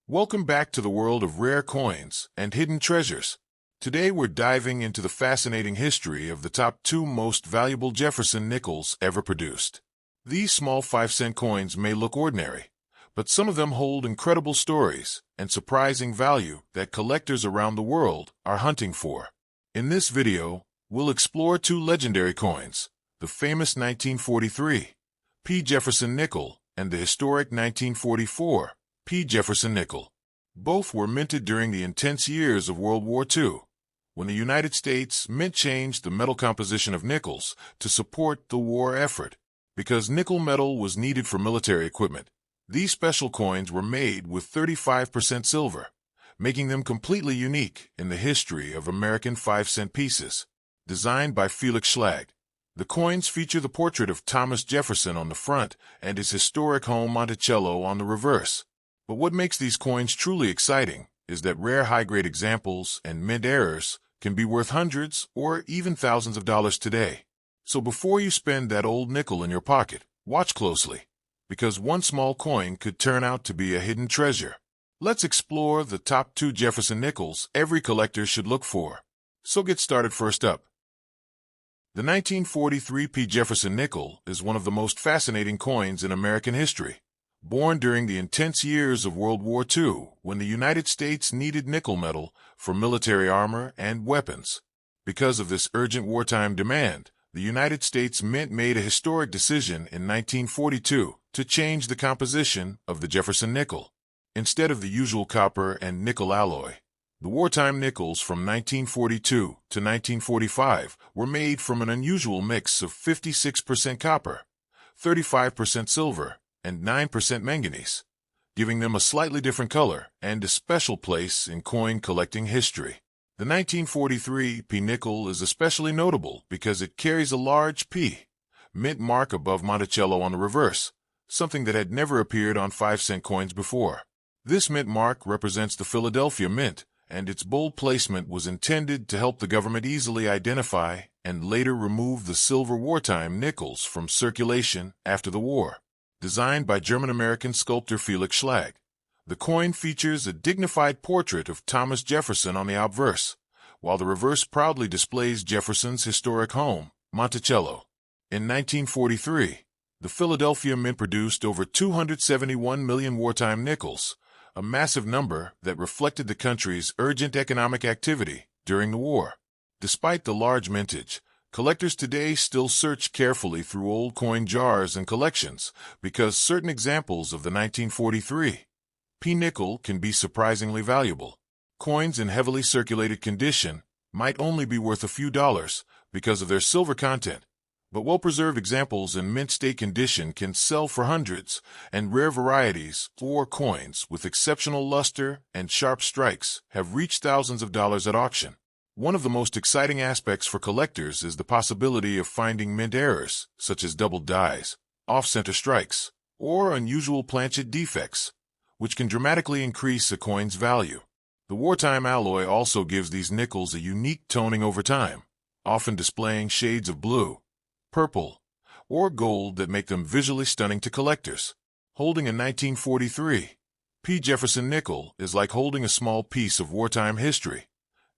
Welcome back to the world of rare coins and hidden treasures. Today we're diving into the fascinating history of the top two most valuable Jefferson nickels ever produced. These small 5-cent coins may look ordinary, but some of them hold incredible stories and surprising value that collectors around the world are hunting for. In this video, we'll explore two legendary coins, the famous 1943 P. Jefferson nickel and the historic 1944 P. Jefferson nickel. Both were minted during the intense years of World War II, when the United States Mint changed the metal composition of nickels to support the war effort. Because nickel metal was needed for military equipment, these special coins were made with 35% silver, making them completely unique in the history of American 5-cent pieces. Designed by Felix Schlag, the coins feature the portrait of Thomas Jefferson on the front and his historic home Monticello on the reverse. But what makes these coins truly exciting is that rare high-grade examples and mint errors can be worth hundreds or even thousands of dollars today. So before you spend that old nickel in your pocket, watch closely, because one small coin could turn out to be a hidden treasure. Let's explore the top two Jefferson nickels every collector should look for. So get started. First up, the 1943 P. Jefferson nickel is one of the most fascinating coins in American history. Born during the intense years of World War II, when the United States needed nickel metal for military armor and weapons. Because of this urgent wartime demand, the United States Mint made a historic decision in 1942 to change the composition of the Jefferson nickel. Instead of the usual copper and nickel alloy, the wartime nickels from 1942 to 1945 were made from an unusual mix of 56% copper, 35% silver, and 9% manganese, giving them a slightly different color and a special place in coin collecting history. The 1943 P nickel is especially notable because it carries a large P mint mark above Monticello on the reverse, something that had never appeared on 5-cent coins before. This mint mark represents the Philadelphia Mint, and its bold placement was intended to help the government easily identify and later remove the silver wartime nickels from circulation after the war. Designed by German-American sculptor Felix Schlag, the coin features a dignified portrait of Thomas Jefferson on the obverse, while the reverse proudly displays Jefferson's historic home, Monticello. In 1943, the Philadelphia Mint produced over 271 million wartime nickels, a massive number that reflected the country's urgent economic activity during the war. Despite the large mintage, collectors today still search carefully through old coin jars and collections because certain examples of the 1943 P nickel can be surprisingly valuable. Coins in heavily circulated condition might only be worth a few dollars because of their silver content, but well-preserved examples in mint state condition can sell for hundreds, and rare varieties or coins with exceptional luster and sharp strikes have reached thousands of dollars at auction. One of the most exciting aspects for collectors is the possibility of finding mint errors, such as double dies, off-center strikes, or unusual planchet defects, which can dramatically increase a coin's value. The wartime alloy also gives these nickels a unique toning over time, often displaying shades of blue, purple, or gold that make them visually stunning to collectors. Holding a 1943 P. Jefferson nickel is like holding a small piece of wartime history.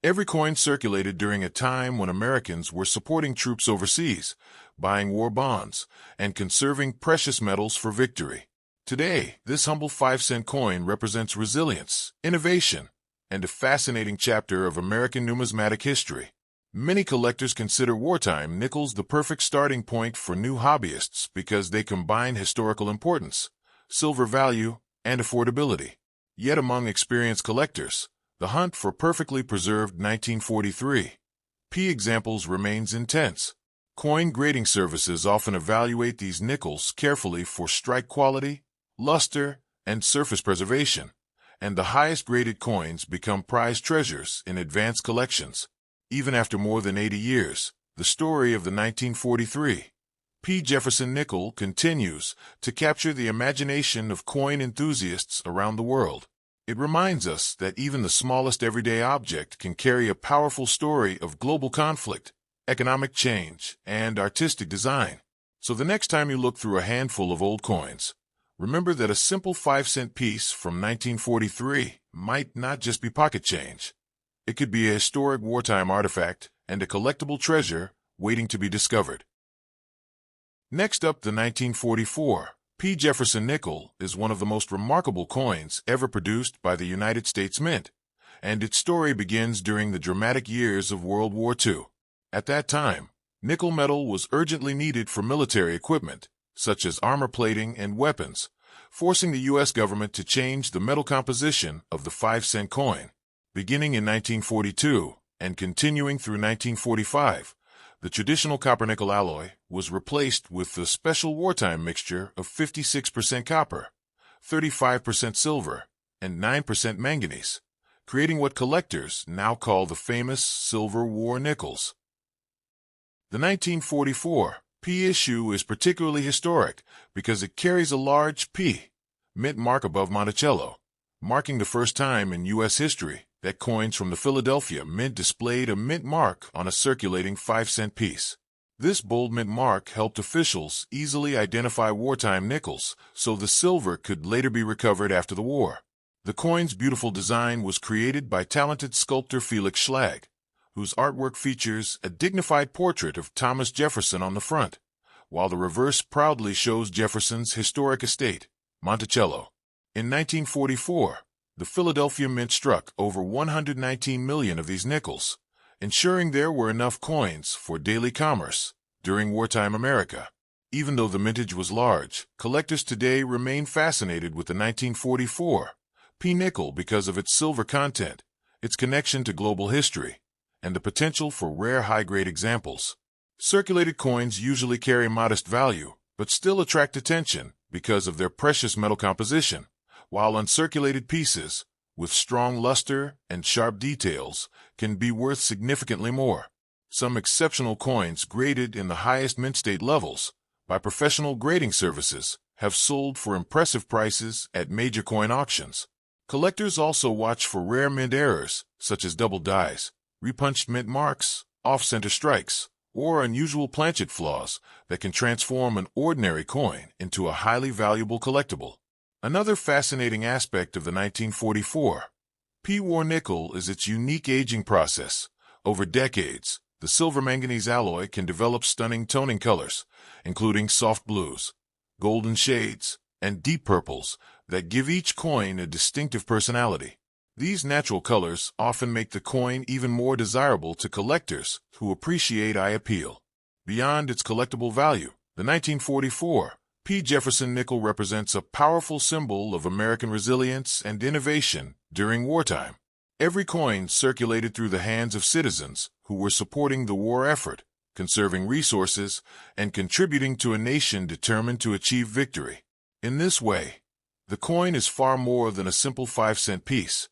Every coin circulated during a time when Americans were supporting troops overseas, buying war bonds, and conserving precious metals for victory. Today, this humble 5-cent coin represents resilience, innovation, and a fascinating chapter of American numismatic history. Many collectors consider wartime nickels the perfect starting point for new hobbyists because they combine historical importance, silver value, and affordability. Yet among experienced collectors, the hunt for perfectly preserved 1943 P examples remains intense. Coin grading services often evaluate these nickels carefully for strike quality, luster, and surface preservation, and the highest graded coins become prized treasures in advanced collections. Even after more than 80 years, the story of the 1943 P. Jefferson nickel continues to capture the imagination of coin enthusiasts around the world. It reminds us that even the smallest everyday object can carry a powerful story of global conflict, economic change, and artistic design. So the next time you look through a handful of old coins, Remember that a simple 5-cent piece from 1943 might not just be pocket change. It could be a historic wartime artifact and a collectible treasure waiting to be discovered. Next up, the 1944 P. Jefferson nickel is one of the most remarkable coins ever produced by the United States Mint, and its story begins during the dramatic years of World War II. At that time, nickel metal was urgently needed for military equipment, such as armor plating and weapons, forcing the U.S. government to change the metal composition of the 5-cent coin. Beginning in 1942 and continuing through 1945, the traditional copper-nickel alloy was replaced with the special wartime mixture of 56% copper, 35% silver, and 9% manganese, creating what collectors now call the famous Silver War nickels. The 1944 P issue is particularly historic because it carries a large P mint mark above Monticello, marking the first time in U.S. history that coins from the Philadelphia Mint displayed a mint mark on a circulating 5-cent piece. This bold mint mark helped officials easily identify wartime nickels, so the silver could later be recovered after the war. The coin's beautiful design was created by talented sculptor Felix Schlag, whose artwork features a dignified portrait of Thomas Jefferson on the front, while the reverse proudly shows Jefferson's historic estate, Monticello. In 1944, the Philadelphia Mint struck over 119 million of these nickels, ensuring there were enough coins for daily commerce during wartime America. Even though the mintage was large, collectors today remain fascinated with the 1944 P nickel because of its silver content, its connection to global history, and the potential for rare high-grade examples. Circulated coins usually carry modest value, but still attract attention because of their precious metal composition, while uncirculated pieces, with strong luster and sharp details, can be worth significantly more. Some exceptional coins graded in the highest mint state levels by professional grading services have sold for impressive prices at major coin auctions. Collectors also watch for rare mint errors, such as double dies, repunched mint marks, off-center strikes, or unusual planchet flaws that can transform an ordinary coin into a highly valuable collectible. Another fascinating aspect of the 1944 P War nickel is its unique aging process. Over decades, the silver manganese alloy can develop stunning toning colors, including soft blues, golden shades, and deep purples that give each coin a distinctive personality. These natural colors often make the coin even more desirable to collectors who appreciate eye appeal. Beyond its collectible value, the 1944 P. Jefferson nickel represents a powerful symbol of American resilience and innovation during wartime. Every coin circulated through the hands of citizens who were supporting the war effort, conserving resources, and contributing to a nation determined to achieve victory. In this way, the coin is far more than a simple 5-cent piece.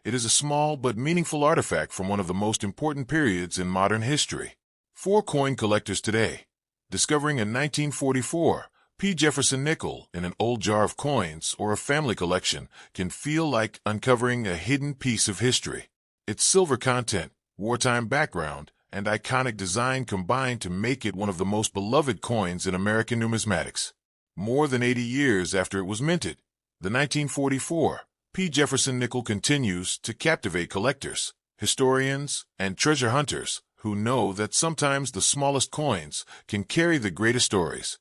It is a small but meaningful artifact from one of the most important periods in modern history. For coin collectors today, discovering a 1944 P. Jefferson nickel in an old jar of coins or a family collection can feel like uncovering a hidden piece of history. Its silver content, wartime background, and iconic design combine to make it one of the most beloved coins in American numismatics. More than 80 years after it was minted, the 1944 P. Jefferson nickel continues to captivate collectors, historians, and treasure hunters who know that sometimes the smallest coins can carry the greatest stories.